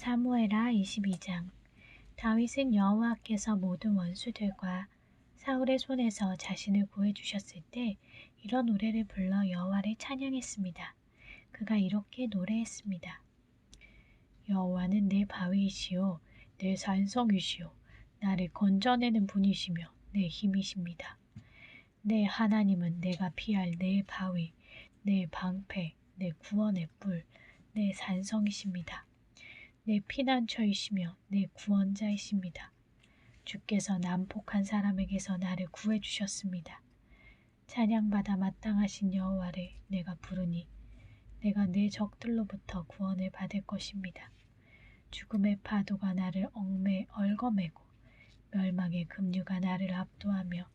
사무엘하 22장. 다윗은 여호와께서 모든 원수들과 사울의 손에서 자신을 구해주셨을 때 이런 노래를 불러 여호와를 찬양했습니다. 그가 이렇게 노래했습니다. 여호와는 내 바위이시오 내 산성이시오 나를 건져내는 분이시며 내 힘이십니다. 내 하나님은 내가 피할 내 바위, 내 방패, 내 구원의 뿔, 내 산성이십니다. 내 피난처이시며 내 구원자이십니다. 주께서 난폭한 사람에게서 나를 구해주셨습니다. 찬양받아 마땅하신 여호와를 내가 부르니 내가 내 적들로부터 구원을 받을 것입니다. 죽음의 파도가 나를 얽어매고 멸망의 급류가 나를 압도하며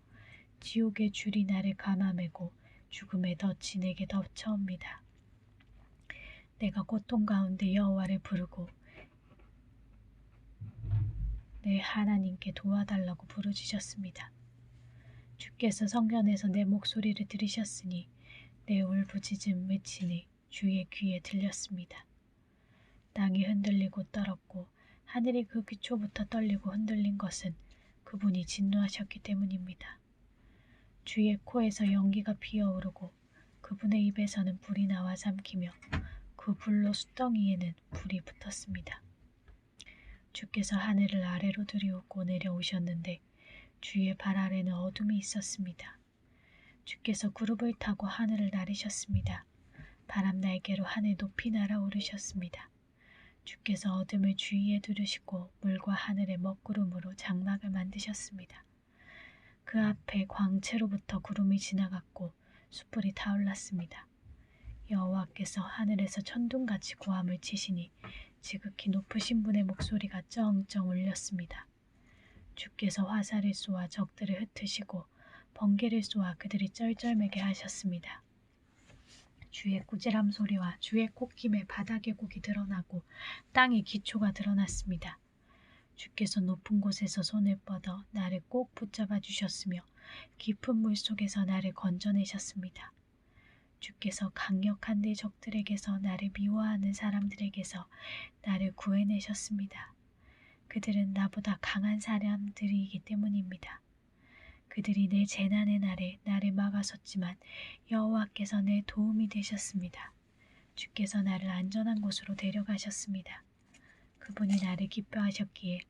지옥의 줄이 나를 감아매고 죽음의 덫이 내게 덮쳐옵니다. 내가 고통 가운데 여호와를 부르고 내 하나님께 도와달라고 부르짖었습니다. 주께서 성전에서 내 목소리를 들으셨으니 내 울부짖음 외침이 주의 귀에 들렸습니다. 땅이 흔들리고 떨었고 하늘이 그 기초부터 떨리고 흔들린 것은 그분이 진노하셨기 때문입니다. 주의 코에서 연기가 피어오르고 그분의 입에서는 불이 나와 삼키며 그 불로 숫덩이에는 불이 붙었습니다. 주께서 하늘을 아래로 들이우고 내려오셨는데 주의 발 아래는 어둠이 있었습니다. 주께서 구름을 타고 하늘을 나르셨습니다. 바람 날개로 하늘 높이 날아오르셨습니다. 주께서 어둠을 주위에 두르시고 물과 하늘의 먹구름으로 장막을 만드셨습니다. 그 앞에 광채로부터 구름이 지나갔고 숯불이 타올랐습니다. 여호와께서 하늘에서 천둥같이 고함을 치시니 지극히 높으신 분의 목소리가 쩡쩡 울렸습니다. 주께서 화살을 쏘아 적들을 흩으시고 번개를 쏘아 그들이 쩔쩔매게 하셨습니다. 주의 꾸지람 소리와 주의 콧김에 바닥의 곡이 드러나고 땅의 기초가 드러났습니다. 주께서 높은 곳에서 손을 뻗어 나를 꼭 붙잡아 주셨으며 깊은 물 속에서 나를 건져내셨습니다. 주께서 강력한 내 적들에게서 나를 미워하는 사람들에게서 나를 구해내셨습니다. 그들은 나보다 강한 사람들이기 때문입니다. 그들이 내 재난의 날에 나를 막아섰지만 여호와께서 내 도움이 되셨습니다. 주께서 나를 안전한 곳으로 데려가셨습니다. 그분이 나를 기뻐하셨기에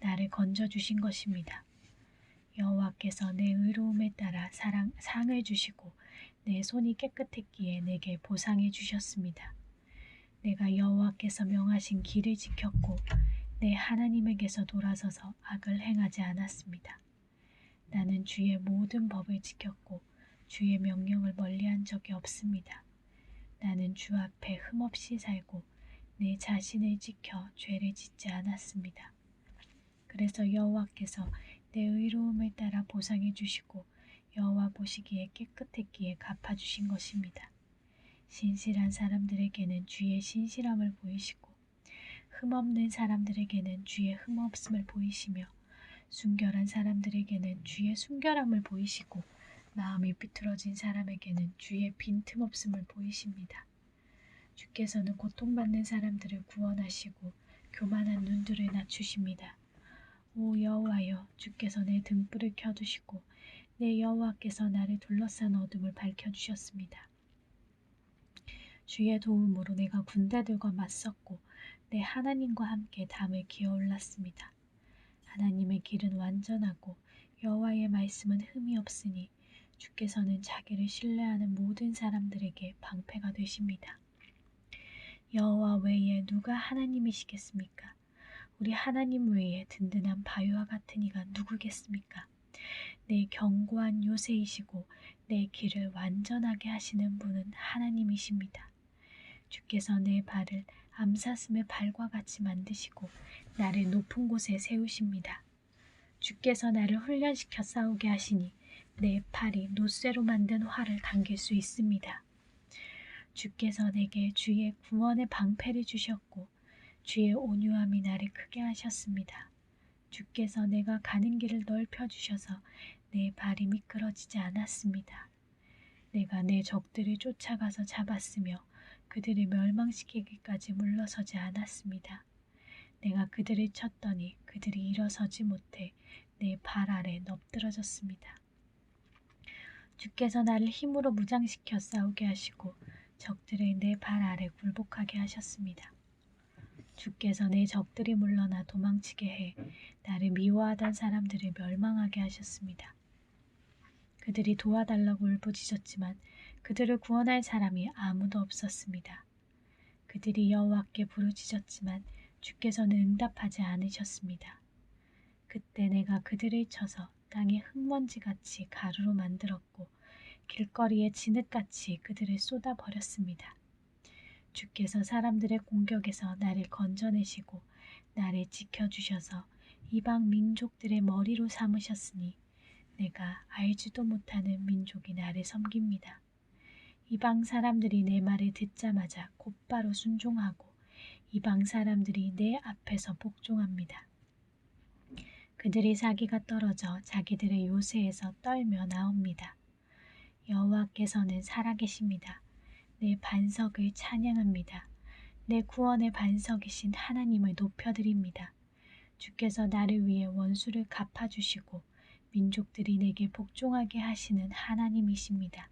나를 건져주신 것입니다. 여호와께서 내 의로움에 따라 상을 주시고 내 손이 깨끗했기에 내게 보상해 주셨습니다. 내가 여호와께서 명하신 길을 지켰고 내 하나님에게서 돌아서서 악을 행하지 않았습니다. 나는 주의 모든 법을 지켰고 주의 명령을 멀리한 적이 없습니다. 나는 주 앞에 흠없이 살고 내 자신을 지켜 죄를 짓지 않았습니다. 그래서 여호와께서 내 의로움을 따라 보상해 주시고 여호와 보시기에 깨끗했기에 갚아주신 것입니다. 신실한 사람들에게는 주의 신실함을 보이시고 흠없는 사람들에게는 주의 흠없음을 보이시며 순결한 사람들에게는 주의 순결함을 보이시고 마음이 비틀어진 사람에게는 주의 빈틈없음을 보이십니다. 주께서는 고통받는 사람들을 구원하시고 교만한 눈들을 낮추십니다. 오 여호와여, 주께서 내 등불을 켜두시고 내 여호와께서 나를 둘러싼 어둠을 밝혀주셨습니다. 주의 도움으로 내가 군대들과 맞섰고 내 하나님과 함께 담을 기어올랐습니다. 하나님의 길은 완전하고 여호와의 말씀은 흠이 없으니 주께서는 자기를 신뢰하는 모든 사람들에게 방패가 되십니다. 여호와 외에 누가 하나님이시겠습니까? 우리 하나님 외에 든든한 바위와 같은 이가 누구겠습니까? 내 견고한 요새이시고 내 길을 완전하게 하시는 분은 하나님이십니다. 주께서 내 발을 암사슴의 발과 같이 만드시고 나를 높은 곳에 세우십니다. 주께서 나를 훈련시켜 싸우게 하시니 내 팔이 노쇠로 만든 활을 당길 수 있습니다. 주께서 내게 주의 구원의 방패를 주셨고 주의 온유함이 나를 크게 하셨습니다. 주께서 내가 가는 길을 넓혀주셔서 내 발이 미끄러지지 않았습니다. 내가 내 적들을 쫓아가서 잡았으며 그들을 멸망시키기까지 물러서지 않았습니다. 내가 그들을 쳤더니 그들이 일어서지 못해 내 발 아래 엎드러졌습니다. 주께서 나를 힘으로 무장시켜 싸우게 하시고 적들을 내 발 아래 굴복하게 하셨습니다. 주께서 내 적들이 물러나 도망치게 해 나를 미워하던 사람들을 멸망하게 하셨습니다. 그들이 도와달라고 울부짖었지만 그들을 구원할 사람이 아무도 없었습니다. 그들이 여호와께 부르짖었지만 주께서는 응답하지 않으셨습니다. 그때 내가 그들을 쳐서 땅에 흙먼지같이 가루로 만들었고 길거리에 진흙같이 그들을 쏟아버렸습니다. 주께서 사람들의 공격에서 나를 건져내시고 나를 지켜주셔서 이방 민족들의 머리로 삼으셨으니 내가 알지도 못하는 민족이 나를 섬깁니다. 이방 사람들이 내 말을 듣자마자 곧바로 순종하고 이방 사람들이 내 앞에서 복종합니다. 그들이 사기가 떨어져 자기들의 요새에서 떨며 나옵니다. 여호와께서는 살아계십니다. 내 반석을 찬양합니다. 내 구원의 반석이신 하나님을 높여드립니다. 주께서 나를 위해 원수를 갚아주시고 민족들이 내게 복종하게 하시는 하나님이십니다.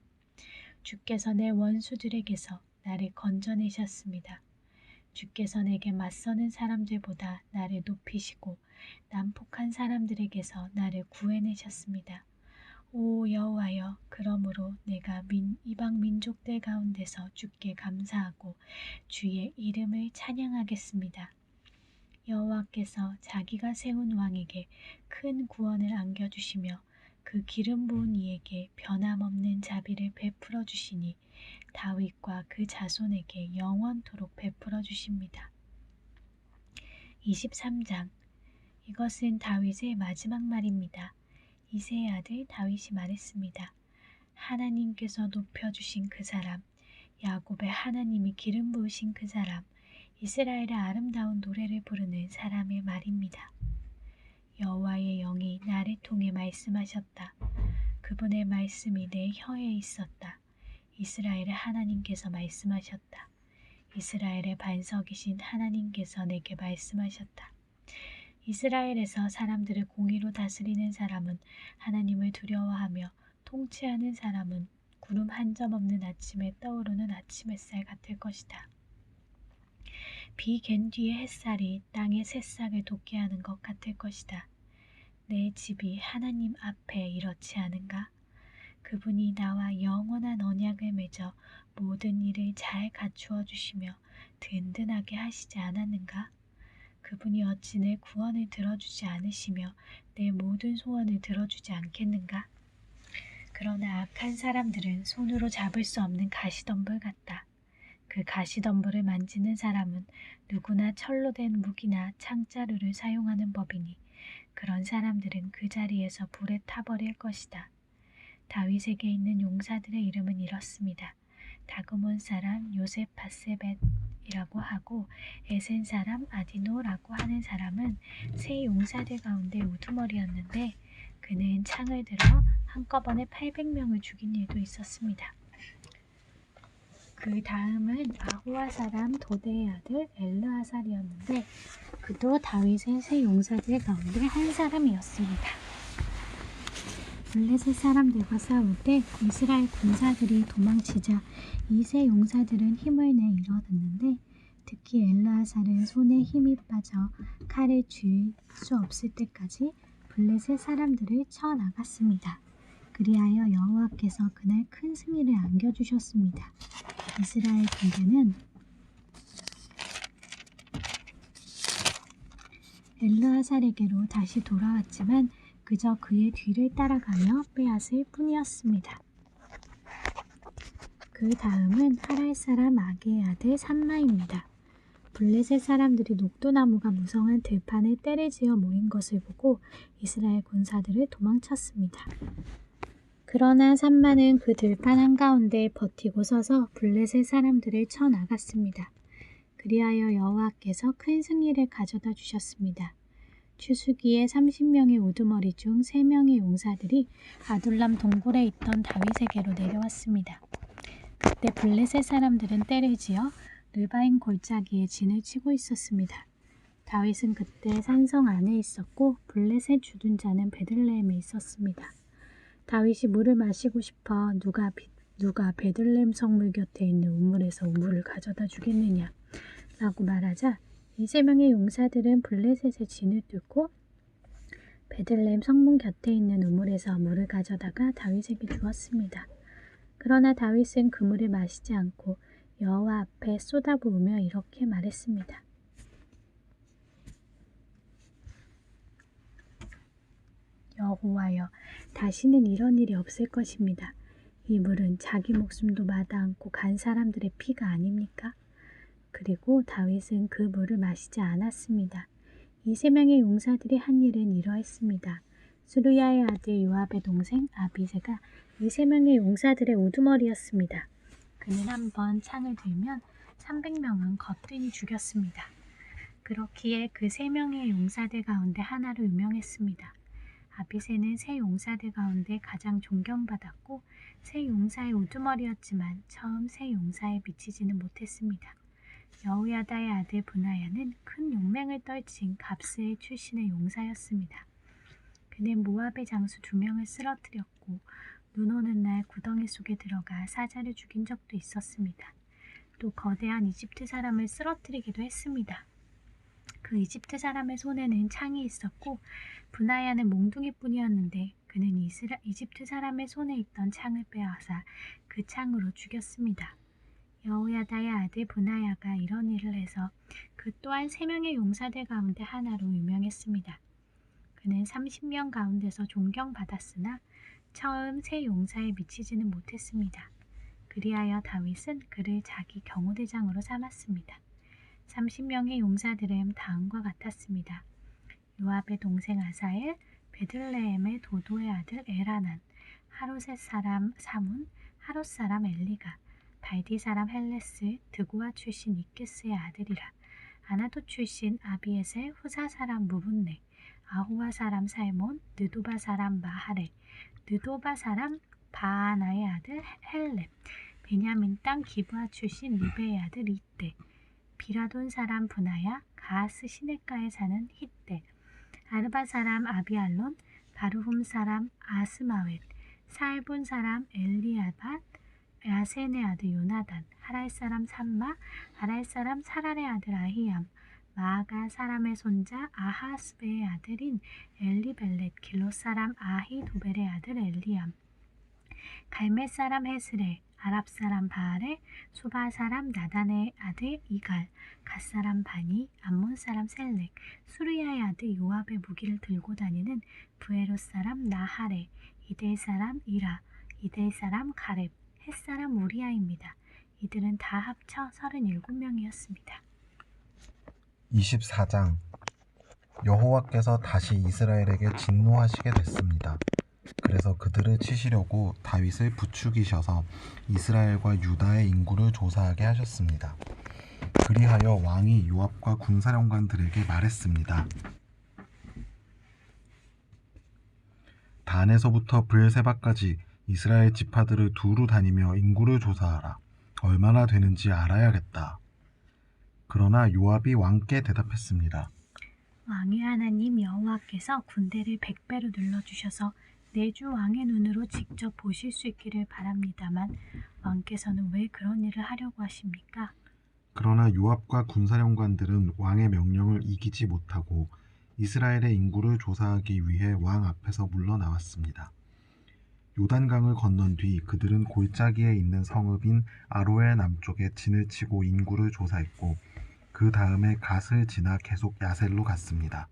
주께서 내 원수들에게서 나를 건져내셨습니다. 주께서 내게 맞서는 사람들보다 나를 높이시고 난폭한 사람들에게서 나를 구해내셨습니다. 오 여호와여, 그러므로 내가 이방 민족들 가운데서 주께 감사하고 주의 이름을 찬양하겠습니다. 여호와께서 자기가 세운 왕에게 큰 구원을 안겨주시며 그 기름 부은 이에게 변함없는 자비를 베풀어 주시니 다윗과 그 자손에게 영원토록 베풀어 주십니다. 23장. 이것은 다윗의 마지막 말입니다. 이새의 아들 다윗이 말했습니다. 하나님께서 높여주신 그 사람, 야곱의 하나님이 기름 부으신 그 사람, 이스라엘의 아름다운 노래를 부르는 사람의 말입니다. 여호와의 영이 나를 통해 말씀하셨다. 그분의 말씀이 내 혀에 있었다. 이스라엘의 하나님께서 말씀하셨다. 이스라엘의 반석이신 하나님께서 내게 말씀하셨다. 이스라엘에서 사람들을 공의로 다스리는 사람은 하나님을 두려워하며 통치하는 사람은 구름 한 점 없는 아침에 떠오르는 아침 햇살 같을 것이다. 비 갠 뒤에 햇살이 땅의 새싹을 돋게 하는 것 같을 것이다. 내 집이 하나님 앞에 이렇지 않은가? 그분이 나와 영원한 언약을 맺어 모든 일을 잘 갖추어 주시며 든든하게 하시지 않았는가? 그분이 어찌 내 구원을 들어주지 않으시며 내 모든 소원을 들어주지 않겠는가? 그러나 악한 사람들은 손으로 잡을 수 없는 가시덤불 같다. 그 가시덤불을 만지는 사람은 누구나 철로 된 무기나 창자루를 사용하는 법이니 그런 사람들은 그 자리에서 불에 타버릴 것이다. 다윗에게 있는 용사들의 이름은 이렇습니다. 다그몬 사람 요셉바세벳이라고 하고 에센 사람 아디노라고 하는 사람은 세 용사들 가운데 우두머리였는데 그는 창을 들어 한꺼번에 800명을 죽인 일도 있었습니다. 그 다음은 아호와 사람 도대의 아들 엘르아살이었는데 그도 다윗의 세 용사들 가운데 한 사람이었습니다. 블레셋 사람들과 싸울 때 이스라엘 군사들이 도망치자 이 세 용사들은 힘을 내 일어났는데 특히 엘르아살은 손에 힘이 빠져 칼을 쥘 수 없을 때까지 블레셋 사람들을 쳐 나갔습니다. 그리하여 여호와께서 그날 큰 승리를 안겨주셨습니다. 이스라엘 군대는 엘르아살에게로 다시 돌아왔지만 그저 그의 뒤를 따라가며 빼앗을 뿐이었습니다. 그 다음은 하랄 사람 아게의 아들 삼마입니다. 블레셋 사람들이 녹도나무가 무성한 들판에 떼를 지어 모인 것을 보고 이스라엘 군사들을 도망쳤습니다. 그러나 삼마는 그 들판 한가운데 버티고 서서 블레셋 사람들을 쳐 나갔습니다. 그리하여 여호와께서 큰 승리를 가져다 주셨습니다. 추수기에 30명의 우두머리 중 3명의 용사들이 아둘람 동굴에 있던 다윗에게로 내려왔습니다. 그때 블레셋 사람들은 떼를 지어 르바임 골짜기에 진을 치고 있었습니다. 다윗은 그때 산성 안에 있었고 블레셋 주둔 자는 베들레헴에 있었습니다. 다윗이 물을 마시고 싶어 누가 베들레헴 성물 곁에 있는 우물에서 물을 가져다 주겠느냐 라고 말하자 이 세 명의 용사들은 블레셋의 진을 뚫고 베들레헴 성문 곁에 있는 우물에서 물을 가져다가 다윗에게 주었습니다. 그러나 다윗은 그 물을 마시지 않고 여호와 앞에 쏟아부으며 이렇게 말했습니다. 여호와여, 다시는 이런 일이 없을 것입니다. 이 물은 자기 목숨도 마다 않고 간 사람들의 피가 아닙니까? 그리고 다윗은 그 물을 마시지 않았습니다. 이 세 명의 용사들이 한 일은 이러했습니다. 스루야의 아들 요압의 동생 아비새가 이 세 명의 용사들의 우두머리였습니다. 그는 한번 창을 들면 300명은 거뜬히 죽였습니다. 그렇기에 그 세 명의 용사들 가운데 하나로 유명했습니다. 아비새는 세 용사들 가운데 가장 존경받았고 세 용사의 우두머리였지만 처음 세 용사에 미치지는 못했습니다. 여호야다의 아들 브나야는 큰 용맹을 떨친 갑스의 출신의 용사였습니다. 그는 모압의 장수 2명을 쓰러뜨렸고 눈 오는 날 구덩이 속에 들어가 사자를 죽인 적도 있었습니다. 또 거대한 이집트 사람을 쓰러뜨리기도 했습니다. 그 이집트 사람의 손에는 창이 있었고 브나야는 몽둥이뿐이었는데 그는 이집트 사람의 손에 있던 창을 빼앗아 그 창으로 죽였습니다. 여호야다의 아들 브나야가 이런 일을 해서 그 또한 3명의 용사들 가운데 하나로 유명했습니다. 그는 30명 가운데서 존경받았으나 처음 세 용사에 미치지는 못했습니다. 그리하여 다윗은 그를 자기 경호대장으로 삼았습니다. 30명의 용사들은 다음과 같았습니다. 요압의 동생 아사엘, 베들레헴의 도도의 아들 에라난, 하롯셋 사람 사문, 하롯 사람 엘리가, 발디 사람 헬레스, 드고아 출신 이케스의 아들이라, 아나도 출신 아비에셀, 후사 사람 무분네, 아호와 사람 살몬, 느도바 사람 마하레, 느도바 사람 바아나의 아들 헬렙, 베냐민 땅 기브아 출신 리베의 아들 이떼, 비라돈 사람 브나야, 가하스 시냇가에 사는 히떼, 아르바 사람 아비알론, 바르훔 사람 아스마웻, 사알본 사람 엘리아밧, 야센의 아들 요나단, 하랄 사람 삼마, 아랄 사람 사랄의 아들 아히암, 마아가 사람의 손자 아하스베의 아들인 엘리벨렛, 길롯 사람 아히도벨의 아들 엘리암, 갈멜 사람 헤스레, 아랍 사람 바알에, 소바 사람 나단의 아들 이갈, 갓 사람 바니, 암몬 사람 셀렉, 수르야의 아들 요압의 무기를 들고 다니는 브에롯 사람 나하레, 이델 사람 이라, 이델 사람 가렙, 헷 사람 우리아입니다. 이들은 다 합쳐 37명이었습니다. 24장 여호와께서 다시 이스라엘에게 진노하시게 됐습니다. 그래서 그들을 치시려고 다윗을 부추기셔서 이스라엘과 유다의 인구를 조사하게 하셨습니다. 그리하여 왕이 요압과 군사령관들에게 말했습니다. 단에서부터 브엘세바까지 이스라엘 지파들을 두루 다니며 인구를 조사하라. 얼마나 되는지 알아야겠다. 그러나 요압이 왕께 대답했습니다. 왕의 하나님 여호와께서 군대를 100배로 눌러주셔서 내 주 왕의 눈으로 직접 보실 수 있기를 바랍니다만 왕께서는 왜 그런 일을 하려고 하십니까? 그러나 요압과 군사령관들은 왕의 명령을 이기지 못하고 이스라엘의 인구를 조사하기 위해 왕 앞에서 물러나왔습니다. 요단강을 건넌 뒤 그들은 골짜기에 있는 성읍인 아로엘 남쪽에 진을 치고 인구를 조사했고 그 다음에 갓을 지나 계속 야셀로 갔습니다.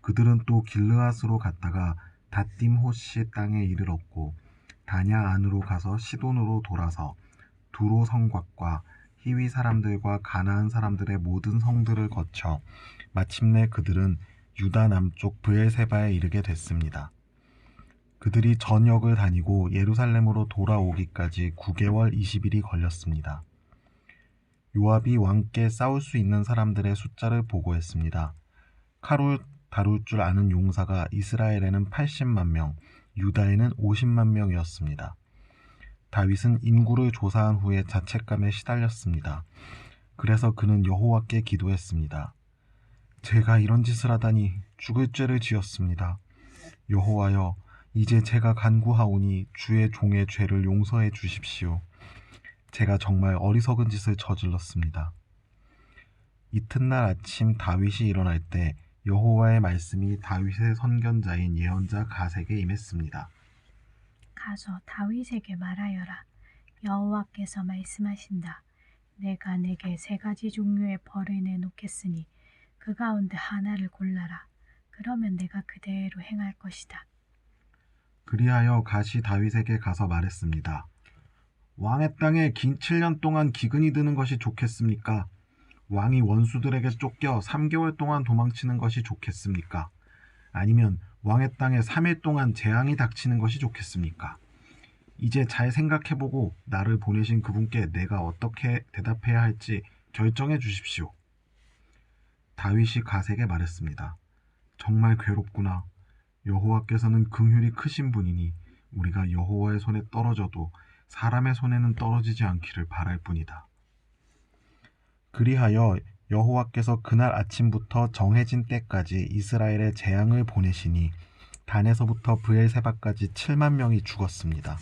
그들은 또 길르앗으로 갔다가 닷딤 호시 땅에 이르렀고 다냐 안으로 가서 시돈으로 돌아서 두로 성곽과 히위 사람들과 가나안 사람들의 모든 성들을 거쳐 마침내 그들은 유다 남쪽 브엘세바에 이르게 됐습니다. 그들이 전역을 다니고 예루살렘으로 돌아오기까지 9개월 20일이 걸렸습니다. 요압이 왕께 싸울 수 있는 사람들의 숫자를 보고했습니다. 칼을 다룰 줄 아는 용사가 이스라엘에는 80만 명, 유다에는 50만 명이었습니다. 다윗은 인구를 조사한 후에 자책감에 시달렸습니다. 그래서 그는 여호와께 기도했습니다. 제가 이런 짓을 하다니 죽을 죄를 지었습니다. 여호와여, 이제 제가 간구하오니 주의 종의 죄를 용서해 주십시오. 제가 정말 어리석은 짓을 저질렀습니다. 이튿날 아침 다윗이 일어날 때 여호와의 말씀이 다윗의 선견자인 예언자 갓에게 임했습니다. 가서 다윗에게 말하여라. 여호와께서 말씀하신다. 내가 내게 3가지 종류의 벌을 내놓겠으니 그 가운데 하나를 골라라. 그러면 내가 그대로 행할 것이다. 그리하여 갓이 다윗에게 가서 말했습니다. 왕의 땅에 긴 7년 동안 기근이 드는 것이 좋겠습니까? 왕이 원수들에게 쫓겨 3개월 동안 도망치는 것이 좋겠습니까? 아니면 왕의 땅에 3일 동안 재앙이 닥치는 것이 좋겠습니까? 이제 잘 생각해보고 나를 보내신 그분께 내가 어떻게 대답해야 할지 결정해 주십시오. 다윗이 갓에게 말했습니다. 정말 괴롭구나. 여호와께서는 긍휼이 크신 분이니 우리가 여호와의 손에 떨어져도 사람의 손에는 떨어지지 않기를 바랄 뿐이다. 그리하여 여호와께서 그날 아침부터 정해진 때까지 이스라엘에 재앙을 보내시니 단에서부터 브엘세바까지 7만 명이 죽었습니다.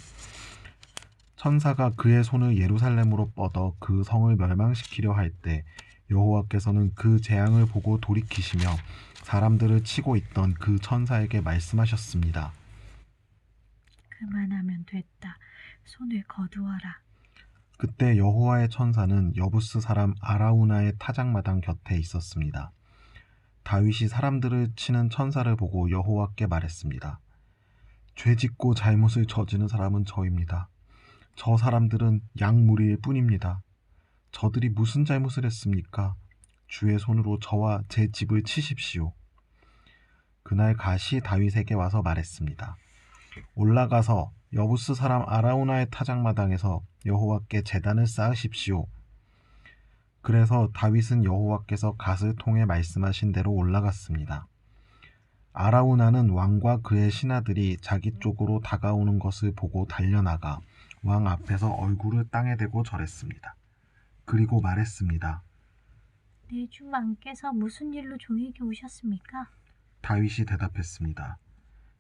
천사가 그의 손을 예루살렘으로 뻗어 그 성을 멸망시키려 할 때 여호와께서는 그 재앙을 보고 돌이키시며 사람들을 치고 있던 그 천사에게 말씀하셨습니다. 그만하면 됐다. 손을 거두어라. 그때 여호와의 천사는 여부스 사람 아라우나의 타작마당 곁에 있었습니다. 다윗이 사람들을 치는 천사를 보고 여호와께 말했습니다. 죄짓고 잘못을 저지른 사람은 저입니다. 저 사람들은 양무리일 뿐입니다. 저들이 무슨 잘못을 했습니까? 주의 손으로 저와 제 집을 치십시오. 그날 갓이 다윗에게 와서 말했습니다. 올라가서 여부스 사람 아라우나의 타작마당에서 여호와께 제단을 쌓으십시오. 그래서 다윗은 여호와께서 갓을 통해 말씀하신 대로 올라갔습니다. 아라우나는 왕과 그의 신하들이 자기 쪽으로 다가오는 것을 보고 달려나가 왕 앞에서 얼굴을 땅에 대고 절했습니다. 그리고 말했습니다. 내 주 왕께서 무슨 일로 종에게 오셨습니까? 다윗이 대답했습니다.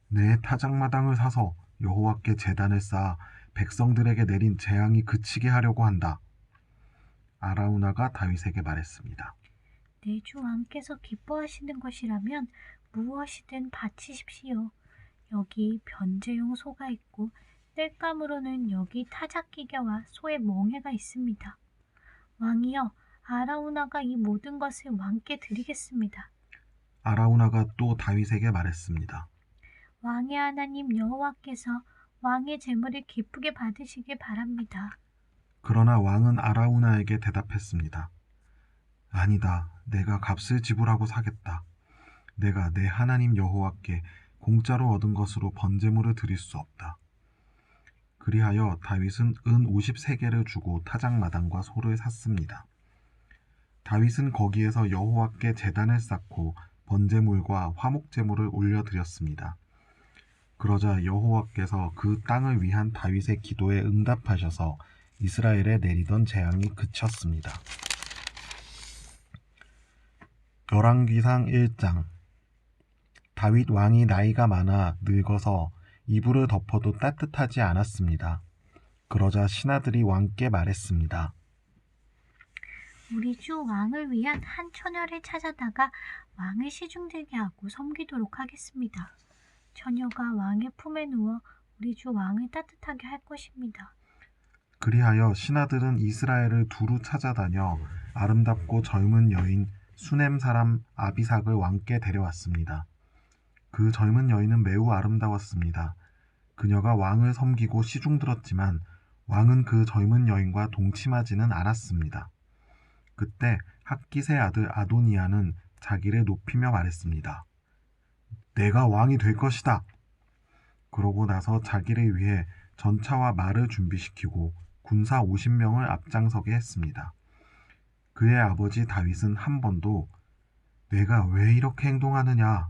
내 타작마당을 사서 여호와께 제단을 쌓아 백성들에게 내린 재앙이 그치게 하려고 한다. 아라우나가 다윗에게 말했습니다. 내 주 왕께서 기뻐하시는 것이라면 무엇이든 바치십시오. 여기 변제용 소가 있고 땔감으로는 여기 타작기계와 소의 멍에가 있습니다. 왕이여, 아라우나가 이 모든 것을 왕께 드리겠습니다. 아라우나가 또 다윗에게 말했습니다. 왕의 하나님 여호와께서 왕의 재물을 기쁘게 받으시길 바랍니다. 그러나 왕은 아라우나에게 대답했습니다. 아니다. 내가 값을 지불하고 사겠다. 내가 내 하나님 여호와께 공짜로 얻은 것으로 번제물을 드릴 수 없다. 그리하여 다윗은 은 53개를 주고 타작마당과 소를 샀습니다. 다윗은 거기에서 여호와께 제단을 쌓고 번제물과 화목제물을 올려드렸습니다. 그러자 여호와께서 그 땅을 위한 다윗의 기도에 응답하셔서 이스라엘에 내리던 재앙이 그쳤습니다. 열왕기상 1장. 다윗 왕이 나이가 많아 늙어서 이불을 덮어도 따뜻하지 않았습니다. 그러자 신하들이 왕께 말했습니다. 우리 주 왕을 위한 한 처녀를 찾아다가 왕을 시중들게 하고 섬기도록 하겠습니다. 처녀가 왕의 품에 누워 우리 주 왕을 따뜻하게 할 것입니다. 그리하여 신하들은 이스라엘을 두루 찾아다녀 아름답고 젊은 여인 수넴 사람 아비삭을 왕께 데려왔습니다. 그 젊은 여인은 매우 아름다웠습니다. 그녀가 왕을 섬기고 시중들었지만 왕은 그 젊은 여인과 동침하지는 않았습니다. 그때 학깃의 아들 아도니아는 자기를 높이며 말했습니다. 내가 왕이 될 것이다. 그러고 나서 자기를 위해 전차와 말을 준비시키고 군사 50명을 앞장서게 했습니다. 그의 아버지 다윗은 한 번도 내가 왜 이렇게 행동하느냐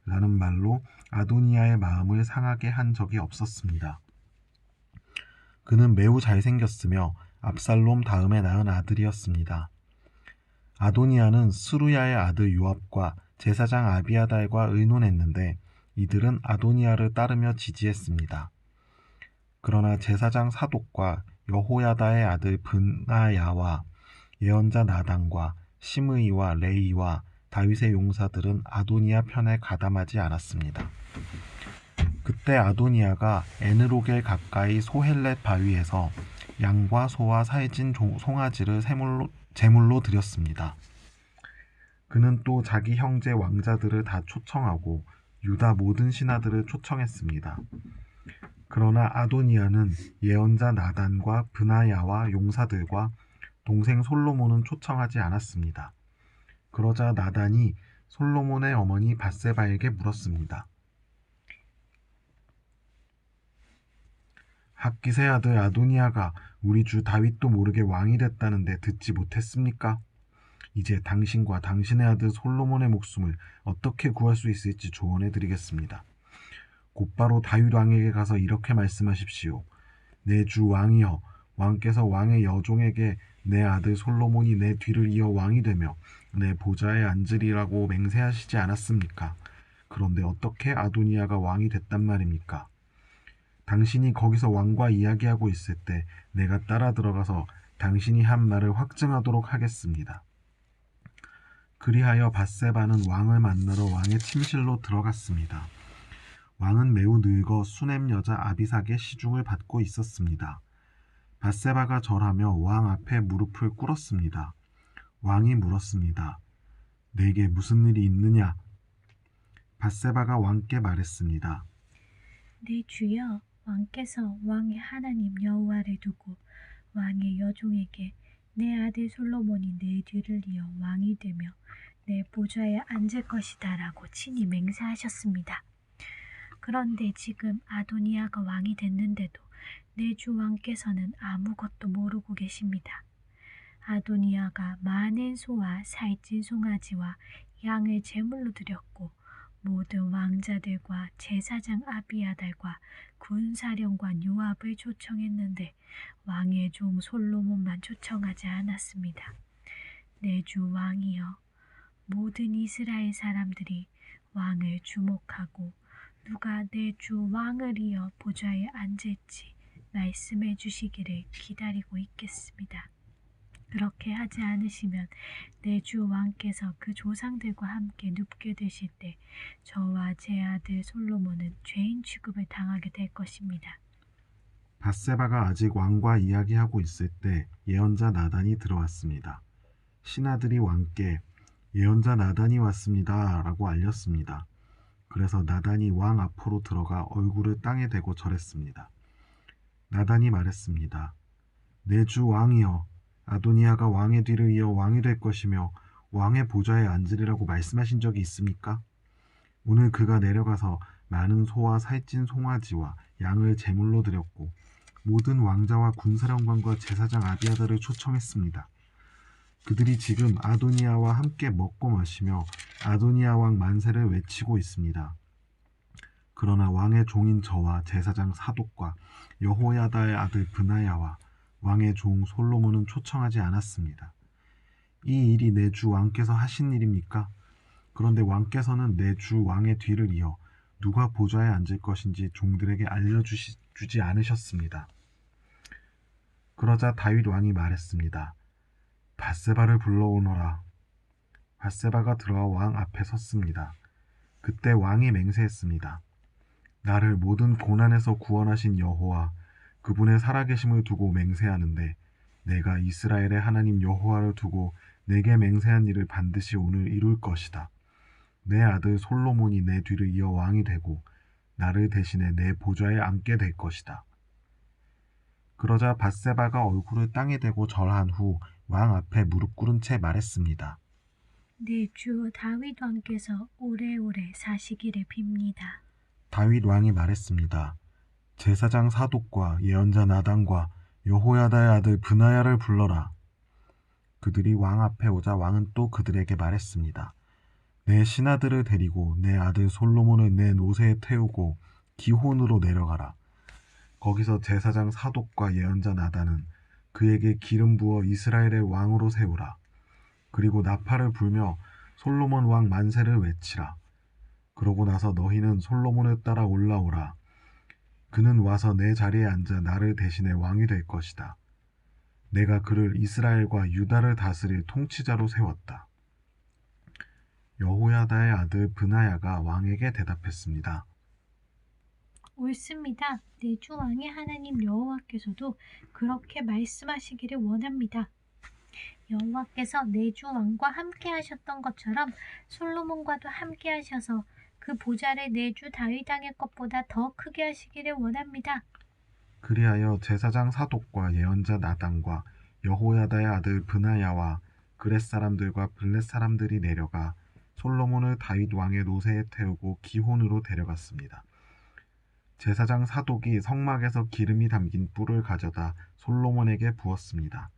라는 말로 아도니아의 마음을 상하게 한 적이 없었습니다. 그는 매우 잘생겼으며 압살롬 다음에 낳은 아들이었습니다. 아도니아는 스루야의 아들 요압과 제사장 아비아달과 의논했는데 이들은 아도니아를 따르며 지지했습니다. 그러나 제사장 사독과 여호야다의 아들 브나야와 예언자 나단과 시므이와 레이와 다윗의 용사들은 아도니아 편에 가담하지 않았습니다. 그때 아도니아가 에느로겔 가까이 소헬렛 바위에서 양과 소와 살찐 송아지를 제물로 드렸습니다. 그는 또 자기 형제 왕자들을 다 초청하고 유다 모든 신하들을 초청했습니다. 그러나 아도니아는 예언자 나단과 브나야와 용사들과 동생 솔로몬은 초청하지 않았습니다. 그러자 나단이 솔로몬의 어머니 밧세바에게 물었습니다. 핫깃의 아들 아도니아가 우리 주 다윗도 모르게 왕이 됐다는데 듣지 못했습니까? 이제 당신과 당신의 아들 솔로몬의 목숨을 어떻게 구할 수 있을지 조언해 드리겠습니다. 곧바로 다윗 왕에게 가서 이렇게 말씀하십시오. 내 주 왕이여, 왕께서 왕의 여종에게 내 아들 솔로몬이 내 뒤를 이어 왕이 되며 내 보좌에 앉으리라고 맹세하시지 않았습니까? 그런데 어떻게 아도니아가 왕이 됐단 말입니까? 당신이 거기서 왕과 이야기하고 있을 때 내가 따라 들어가서 당신이 한 말을 확증하도록 하겠습니다. 그리하여 밧세바는 왕을 만나러 왕의 침실로 들어갔습니다. 왕은 매우 늙어 수넴 여자 아비삭의 시중을 받고 있었습니다. 밧세바가 절하며 왕 앞에 무릎을 꿇었습니다. 왕이 물었습니다. 내게 무슨 일이 있느냐? 밧세바가 왕께 말했습니다. 내 주여, 왕께서 왕의 하나님 여호와를 두고 왕의 여종에게 내 아들 솔로몬이 내 뒤를 이어 왕이 되며 내 보좌에 앉을 것이다 라고 친히 맹세하셨습니다. 그런데 지금 아도니아가 왕이 됐는데도 내 주 왕께서는 아무것도 모르고 계십니다. 아도니아가 많은 소와 살찐 송아지와 양을 제물로 드렸고 모든 왕자들과 제사장 아비아달과 군사령관 요압을 초청했는데 왕의 종 솔로몬만 초청하지 않았습니다. 내 주 왕이여, 모든 이스라엘 사람들이 왕을 주목하고 누가 내 주 왕을 이어 보좌에 앉을지 말씀해 주시기를 기다리고 있겠습니다. 그렇게 하지 않으시면 내 주 왕께서 그 조상들과 함께 눕게 되실 때 저와 제 아들 솔로몬은 죄인 취급을 당하게 될 것입니다. 밧세바가 아직 왕과 이야기하고 있을 때 예언자 나단이 들어왔습니다. 신하들이 왕께 예언자 나단이 왔습니다 라고 알렸습니다. 그래서 나단이 왕 앞으로 들어가 얼굴을 땅에 대고 절했습니다. 나단이 말했습니다. 내 주 왕이여, 아도니아가 왕의 뒤를 이어 왕이 될 것이며 왕의 보좌에 앉으리라고 말씀하신 적이 있습니까? 오늘 그가 내려가서 많은 소와 살찐 송아지와 양을 제물로 드렸고 모든 왕자와 군사령관과 제사장 아비아달을 초청했습니다. 그들이 지금 아도니아와 함께 먹고 마시며 아도니아 왕 만세를 외치고 있습니다. 그러나 왕의 종인 저와 제사장 사독과 여호야다의 아들 브나야와 왕의 종 솔로몬은 초청하지 않았습니다. 이 일이 내 주 왕께서 하신 일입니까? 그런데 왕께서는 내 주 왕의 뒤를 이어 누가 보좌에 앉을 것인지 종들에게 알려주지 않으셨습니다. 그러자 다윗 왕이 말했습니다. 밧세바를 불러오너라. 밧세바가 들어와 왕 앞에 섰습니다. 그때 왕이 맹세했습니다. 나를 모든 고난에서 구원하신 여호와, 그분의 살아계심을 두고 맹세하는데 내가 이스라엘의 하나님 여호와를 두고 내게 맹세한 일을 반드시 오늘 이룰 것이다. 내 아들 솔로몬이 내 뒤를 이어 왕이 되고 나를 대신해 내 보좌에 앉게 될 것이다. 그러자 밧세바가 얼굴을 땅에 대고 절한 후 왕 앞에 무릎 꿇은 채 말했습니다. 내 주 다윗 왕께서 오래오래 사시기를 빕니다. 다윗 왕이 말했습니다. 제사장 사독과 예언자 나단과 여호야다의 아들 브나야를 불러라. 그들이 왕 앞에 오자 왕은 또 그들에게 말했습니다. 내 신하들을 데리고 내 아들 솔로몬을 내 노새에 태우고 기혼으로 내려가라. 거기서 제사장 사독과 예언자 나단은 그에게 기름 부어 이스라엘의 왕으로 세우라. 그리고 나팔을 불며 솔로몬 왕 만세를 외치라. 그러고 나서 너희는 솔로몬을 따라 올라오라. 그는 와서 내 자리에 앉아 나를 대신해 왕이 될 것이다. 내가 그를 이스라엘과 유다를 다스릴 통치자로 세웠다. 여호야다의 아들 브나야가 왕에게 대답했습니다. 옳습니다. 내 주 왕의 하나님 여호와께서도 그렇게 말씀하시기를 원합니다. 여호와께서 내 주 왕과 함께 하셨던 것처럼 솔로몬과도 함께 하셔서 그 보좌를 내 주 다윗 왕의 것보다 더 크게 하시기를 원합니다. 그리하여 제사장 사독과 예언자 나단과 여호야다의 아들 브나야와 그렛 사람들과 블렛 사람들이 내려가 솔로몬을 다윗 왕의 노새에 태우고 기혼으로 데려갔습니다. 제사장 사독이 성막에서 기름이 담긴 뿔을 가져다 솔로몬에게 부었습니다.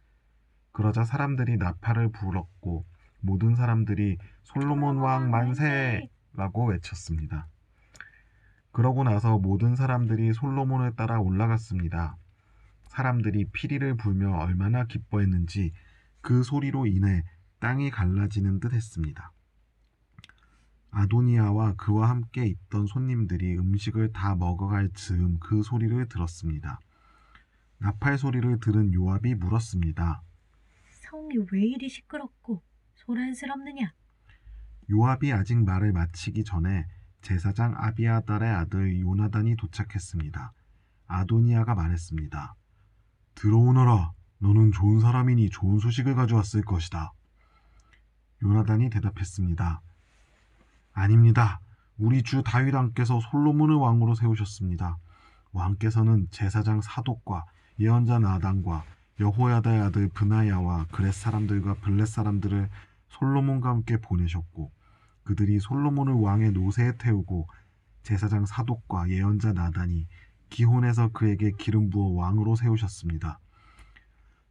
그러자 사람들이 나팔을 불었고 모든 사람들이 솔로몬 왕 만세라고 외쳤습니다. 그러고 나서 모든 사람들이 솔로몬을 따라 올라갔습니다. 사람들이 피리를 불며 얼마나 기뻐했는지 그 소리로 인해 땅이 갈라지는 듯 했습니다. 아도니아와 그와 함께 있던 손님들이 음식을 다 먹어갈 즈음 그 소리를 들었습니다. 나팔 소리를 들은 요압이 물었습니다. 성이 왜 이리 시끄럽고 소란스럽느냐? 요압이 아직 말을 마치기 전에 제사장 아비아달의 아들 요나단이 도착했습니다. 아도니아가 말했습니다. 들어오너라. 너는 좋은 사람이니 좋은 소식을 가져왔을 것이다. 요나단이 대답했습니다. 아닙니다. 우리 주 다윗 왕께서 솔로몬을 왕으로 세우셨습니다. 왕께서는 제사장 사독과 예언자 나단과 여호야다의 아들 브나야와 그렛 사람들과 블렛 사람들을 솔로몬과 함께 보내셨고 그들이 솔로몬을 왕의 노새에 태우고 제사장 사독과 예언자 나단이 기혼에서 그에게 기름 부어 왕으로 세우셨습니다.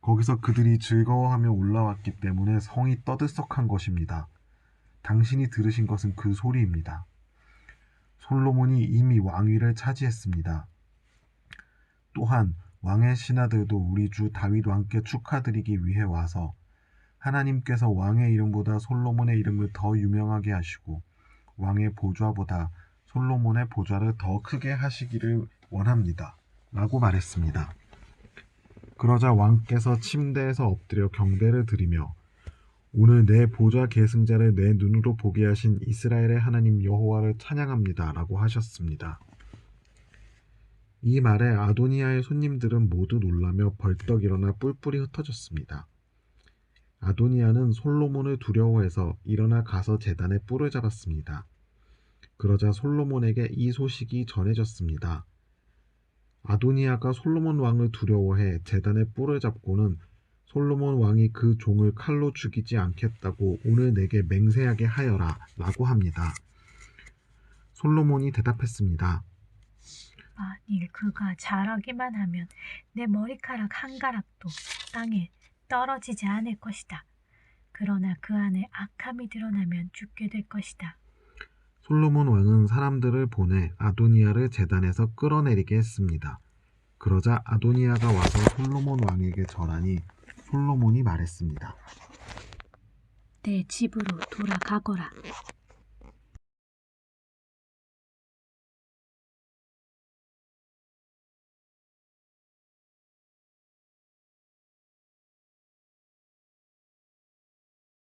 거기서 그들이 즐거워하며 올라왔기 때문에 성이 떠들썩한 것입니다. 당신이 들으신 것은 그 소리입니다. 솔로몬이 이미 왕위를 차지했습니다. 또한 왕의 신하들도 우리 주 다윗 왕께 축하드리기 위해 와서 하나님께서 왕의 이름보다 솔로몬의 이름을 더 유명하게 하시고 왕의 보좌보다 솔로몬의 보좌를 더 크게 하시기를 원합니다. 라고 말했습니다. 그러자 왕께서 침대에서 엎드려 경배를 드리며 오늘 내 보좌 계승자를 내 눈으로 보게 하신 이스라엘의 하나님 여호와를 찬양합니다. 라고 하셨습니다. 이 말에 아도니아의 손님들은 모두 놀라며 벌떡 일어나 뿔뿔이 흩어졌습니다. 아도니아는 솔로몬을 두려워해서 일어나 가서 제단에 뿔을 잡았습니다. 그러자 솔로몬에게 이 소식이 전해졌습니다. 아도니아가 솔로몬 왕을 두려워해 제단에 뿔을 잡고는 솔로몬 왕이 그 종을 칼로 죽이지 않겠다고 오늘 내게 맹세하게 하여라 라고 합니다. 솔로몬이 대답했습니다. 만일 그가 잘하기만 하면 내 머리카락 한 가락도 땅에 떨어지지 않을 것이다. 그러나 그 안에 악함이 드러나면 죽게 될 것이다. 솔로몬 왕은 사람들을 보내 아도니아를 제단에서 끌어내리게 했습니다. 그러자 아도니아가 와서 솔로몬 왕에게 절하니 솔로몬이 말했습니다. 내 집으로 돌아가거라.